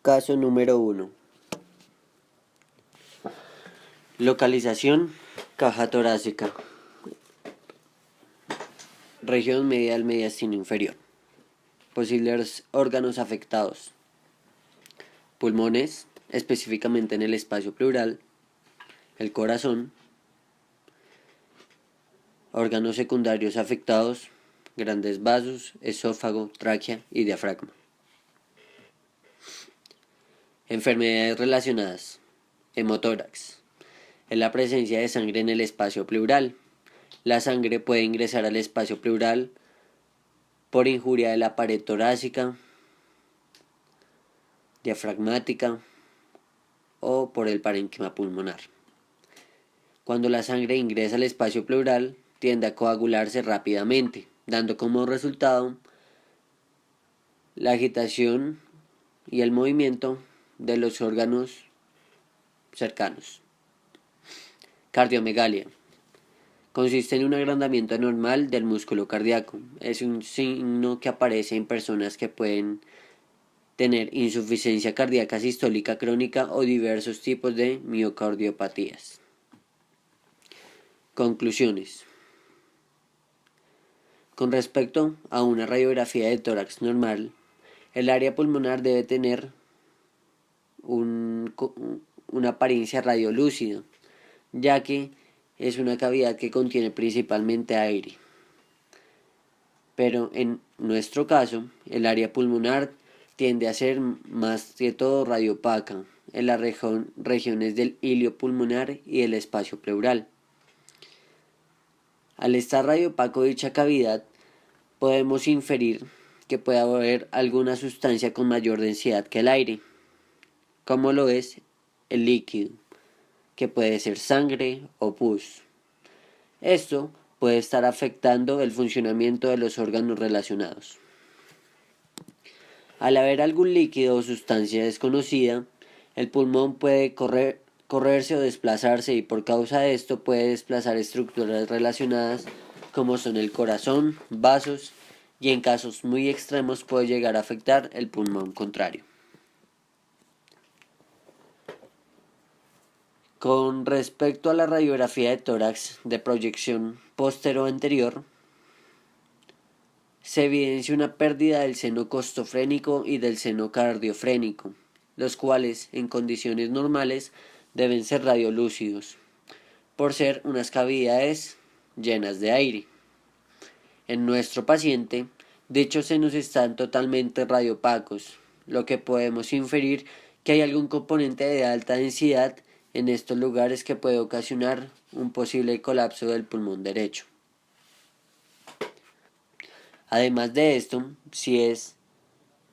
Caso número 1. Localización: caja torácica. Región medial mediastino inferior. Posibles órganos afectados: pulmones, específicamente en el espacio pleural, el corazón. Órganos secundarios afectados: grandes vasos, esófago, tráquea y diafragma. Enfermedades relacionadas: hemotórax. Es la presencia de sangre en el espacio pleural. La sangre puede ingresar al espacio pleural por injuria de la pared torácica, diafragmática o por el parénquima pulmonar. Cuando la sangre ingresa al espacio pleural, tiende a coagularse rápidamente, dando como resultado la agitación y el movimiento de los órganos cercanos. Cardiomegalia. Consiste en un agrandamiento anormal del músculo cardíaco. Es un signo que aparece en personas que pueden tener insuficiencia cardíaca sistólica crónica o diversos tipos de miocardiopatías. Conclusiones. Con respecto a una radiografía de tórax normal, el área pulmonar debe tener una apariencia radiolúcida, ya que es una cavidad que contiene principalmente aire. Pero en nuestro caso, el área pulmonar tiende a ser más que todo radiopaca en las regiones del hilio pulmonar y el espacio pleural. Al estar radiopaco dicha cavidad, podemos inferir que puede haber alguna sustancia con mayor densidad que el aire, como lo es el líquido, que puede ser sangre o pus. Esto puede estar afectando el funcionamiento de los órganos relacionados. Al haber algún líquido o sustancia desconocida, el pulmón puede correrse o desplazarse, y por causa de esto puede desplazar estructuras relacionadas como son el corazón, vasos, y en casos muy extremos puede llegar a afectar el pulmón contrario. Con respecto a la radiografía de tórax de proyección postero-anterior, se evidencia una pérdida del seno costofrénico y del seno cardiofrénico, los cuales en condiciones normales deben ser radiolúcidos, por ser unas cavidades llenas de aire. En nuestro paciente, dichos senos están totalmente radiopacos, lo que podemos inferir que hay algún componente de alta densidad en estos lugares que puede ocasionar un posible colapso del pulmón derecho. Además de esto, si es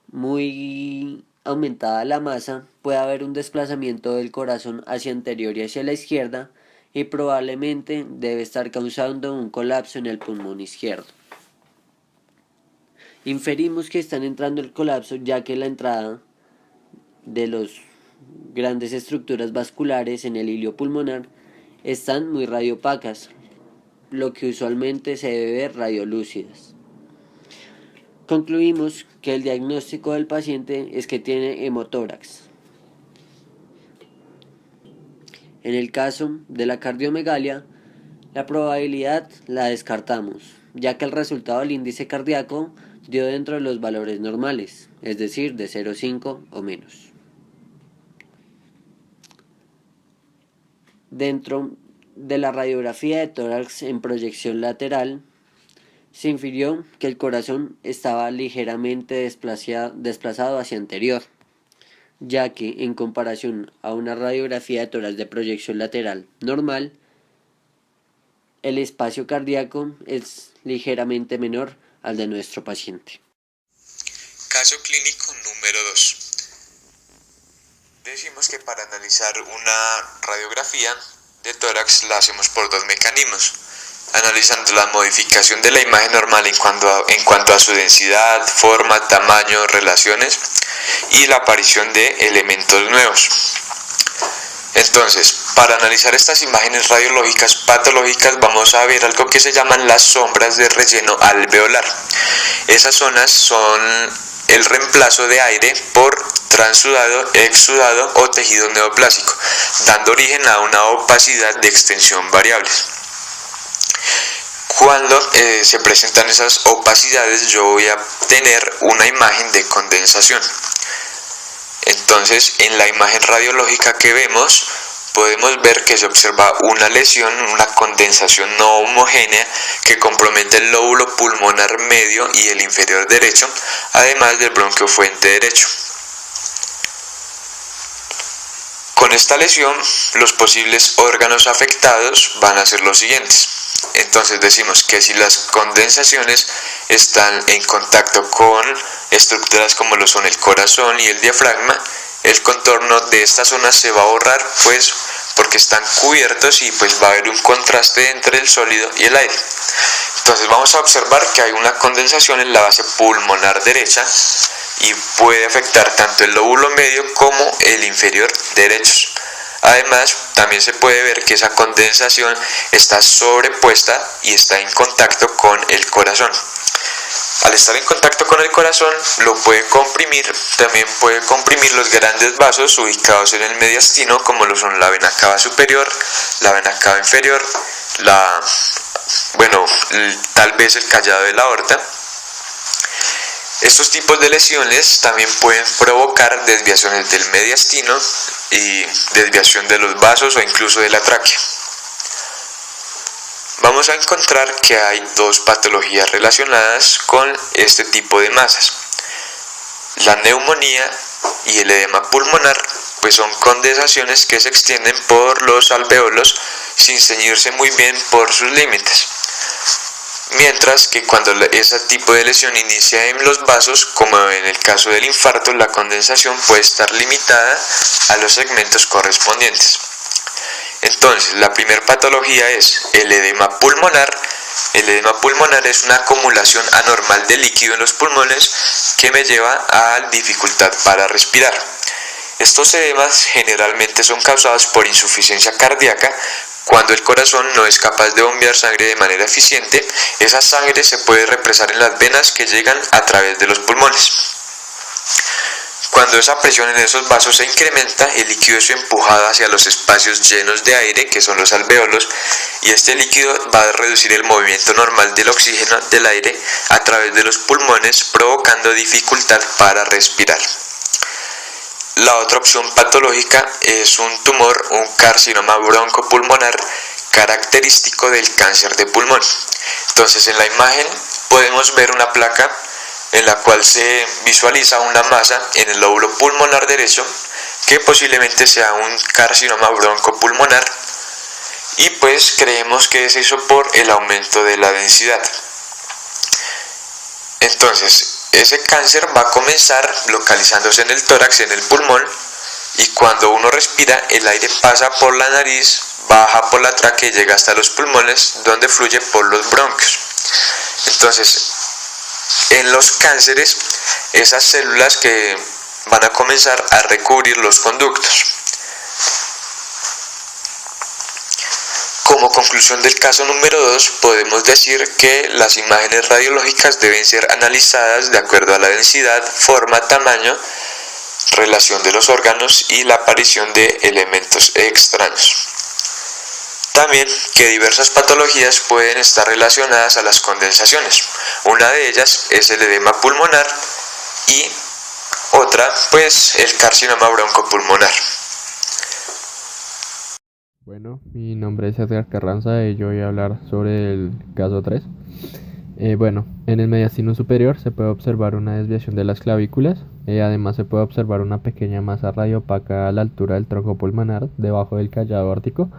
muy aumentada la masa, puede haber un desplazamiento del corazón hacia anterior y hacia la izquierda, y probablemente debe estar causando un colapso en el pulmón izquierdo. Inferimos que están entrando el colapso, ya que la entrada de las grandes estructuras vasculares en el hilio pulmonar están muy radiopacas, lo que usualmente se debe ver radiolúcidas. Concluimos que el diagnóstico del paciente es que tiene hemotórax. En el caso de la cardiomegalia, la probabilidad la descartamos, ya que el resultado del índice cardíaco dio dentro de los valores normales, es decir, de 0,5 o menos. Dentro de la radiografía de tórax en proyección lateral, se infirió que el corazón estaba ligeramente desplazado hacia anterior, ya que en comparación a una radiografía de tórax de proyección lateral normal, el espacio cardíaco es ligeramente menor al de nuestro paciente. Caso clínico número 2. Decimos que para analizar una radiografía de tórax la hacemos por dos mecanismos, analizando la modificación de la imagen normal en cuanto a su densidad, forma, tamaño, relaciones y la aparición de elementos nuevos. Entonces, para analizar estas imágenes radiológicas patológicas vamos a ver algo que se llaman las sombras de relleno alveolar. Esas zonas son el reemplazo de aire por transudado, exudado o tejido neoplásico, dando origen a una opacidad de extensión variable. Cuando se presentan esas opacidades, yo voy a tener una imagen de condensación. Entonces, en la imagen radiológica que vemos, podemos ver que se observa una lesión, una condensación no homogénea que compromete el lóbulo pulmonar medio y el inferior derecho, además del bronquio fuente derecho. Con esta lesión, los posibles órganos afectados van a ser los siguientes. Entonces decimos que si las condensaciones están en contacto con estructuras como lo son el corazón y el diafragma, el contorno de esta zona se va a borrar, pues porque están cubiertos y pues va a haber un contraste entre el sólido y el aire. Entonces vamos a observar que hay una condensación en la base pulmonar derecha y puede afectar tanto el lóbulo medio como el inferior derechos. Además, también se puede ver que esa condensación está sobrepuesta y está en contacto con el corazón. Al estar en contacto con el corazón, lo puede comprimir, también puede comprimir los grandes vasos ubicados en el mediastino, como lo son la vena cava superior, la vena cava inferior, tal vez el callado de la aorta. Estos tipos de lesiones también pueden provocar desviaciones del mediastino y desviación de los vasos o incluso de la tráquea. Vamos a encontrar que hay dos patologías relacionadas con este tipo de masas. La neumonía y el edema pulmonar, pues son condensaciones que se extienden por los alveolos sin ceñirse muy bien por sus límites. Mientras que cuando ese tipo de lesión inicia en los vasos, como en el caso del infarto, la condensación puede estar limitada a los segmentos correspondientes. Entonces, la primera patología es el edema pulmonar. El edema pulmonar es una acumulación anormal de líquido en los pulmones que me lleva a dificultad para respirar. Estos edemas generalmente son causados por insuficiencia cardíaca. Cuando el corazón no es capaz de bombear sangre de manera eficiente, esa sangre se puede represar en las venas que llegan a través de los pulmones. Cuando esa presión en esos vasos se incrementa, el líquido es empujado hacia los espacios llenos de aire, que son los alvéolos, y este líquido va a reducir el movimiento normal del oxígeno del aire a través de los pulmones, provocando dificultad para respirar. La otra opción patológica es un tumor, un carcinoma broncopulmonar característico del cáncer de pulmón. Entonces, en la imagen podemos ver una placa en la cual se visualiza una masa en el lóbulo pulmonar derecho que posiblemente sea un carcinoma broncopulmonar, y pues creemos que se hizo por el aumento de la densidad. Entonces, ese cáncer va a comenzar localizándose en el tórax, en el pulmón, y cuando uno respira, el aire pasa por la nariz, baja por la tráquea y llega hasta los pulmones, donde fluye por los bronquios. Entonces, en los cánceres, esas células que van a comenzar a recubrir los conductos. Como conclusión del caso número 2, podemos decir que las imágenes radiológicas deben ser analizadas de acuerdo a la densidad, forma, tamaño, relación de los órganos y la aparición de elementos extraños. También que diversas patologías pueden estar relacionadas a las condensaciones. Una de ellas es el edema pulmonar y otra, pues, el carcinoma broncopulmonar. Bueno, mi nombre es Edgar Carranza y yo voy a hablar sobre el caso 3. En el mediastino superior se puede observar una desviación de las clavículas. Además se puede observar una pequeña masa radiopaca a la altura del tronco pulmonar, debajo del callado aórtico.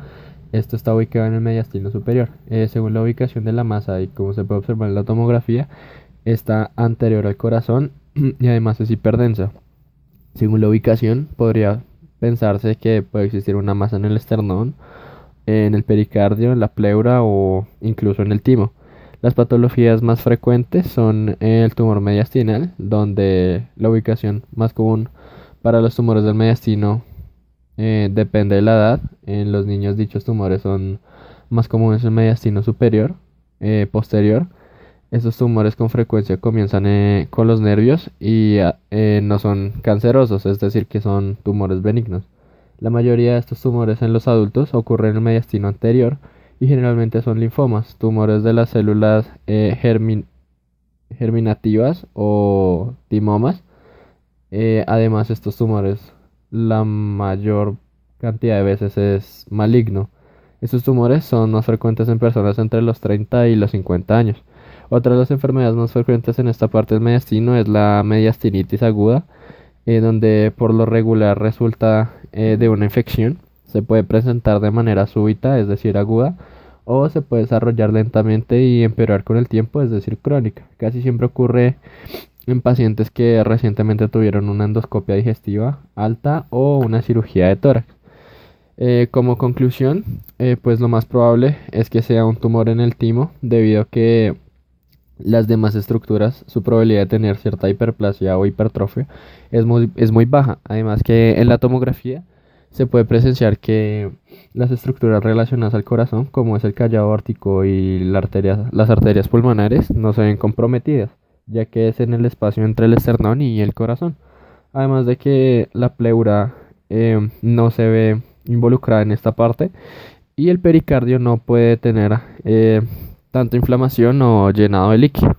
Esto está ubicado en el mediastino superior. Según la ubicación de la masa y como se puede observar en la tomografía, está anterior al corazón y además es hiperdensa. Según la ubicación, podría pensarse que puede existir una masa en el esternón, en el pericardio, en la pleura o incluso en el timo. Las patologías más frecuentes son el tumor mediastinal, donde la ubicación más común para los tumores del mediastino depende de la edad. En los niños dichos tumores son más comunes en el mediastino superior, posterior. Estos tumores con frecuencia comienzan con los nervios y no son cancerosos, es decir, que son tumores benignos. La mayoría de estos tumores en los adultos ocurren en el mediastino anterior y generalmente son linfomas, tumores de las células germinativas o timomas. Además, estos tumores, la mayor cantidad de veces es maligno. Estos tumores son más frecuentes en personas entre los 30 y los 50 años. Otra de las enfermedades más frecuentes en esta parte del mediastino es la mediastinitis aguda, donde por lo regular resulta de una infección. Se puede presentar de manera súbita, es decir, aguda, o se puede desarrollar lentamente y empeorar con el tiempo, es decir, crónica. Casi siempre ocurre en pacientes que recientemente tuvieron una endoscopia digestiva alta o una cirugía de tórax. Como conclusión, pues lo más probable es que sea un tumor en el timo, debido a que las demás estructuras, su probabilidad de tener cierta hiperplasia o hipertrofia es muy baja. Además que en la tomografía se puede presenciar que las estructuras relacionadas al corazón, como es el callado aórtico y las arterias pulmonares, no se ven comprometidas, ya que es en el espacio entre el esternón y el corazón. Además de que la pleura no se ve involucrada en esta parte y el pericardio no puede tener tanta inflamación o llenado de líquido.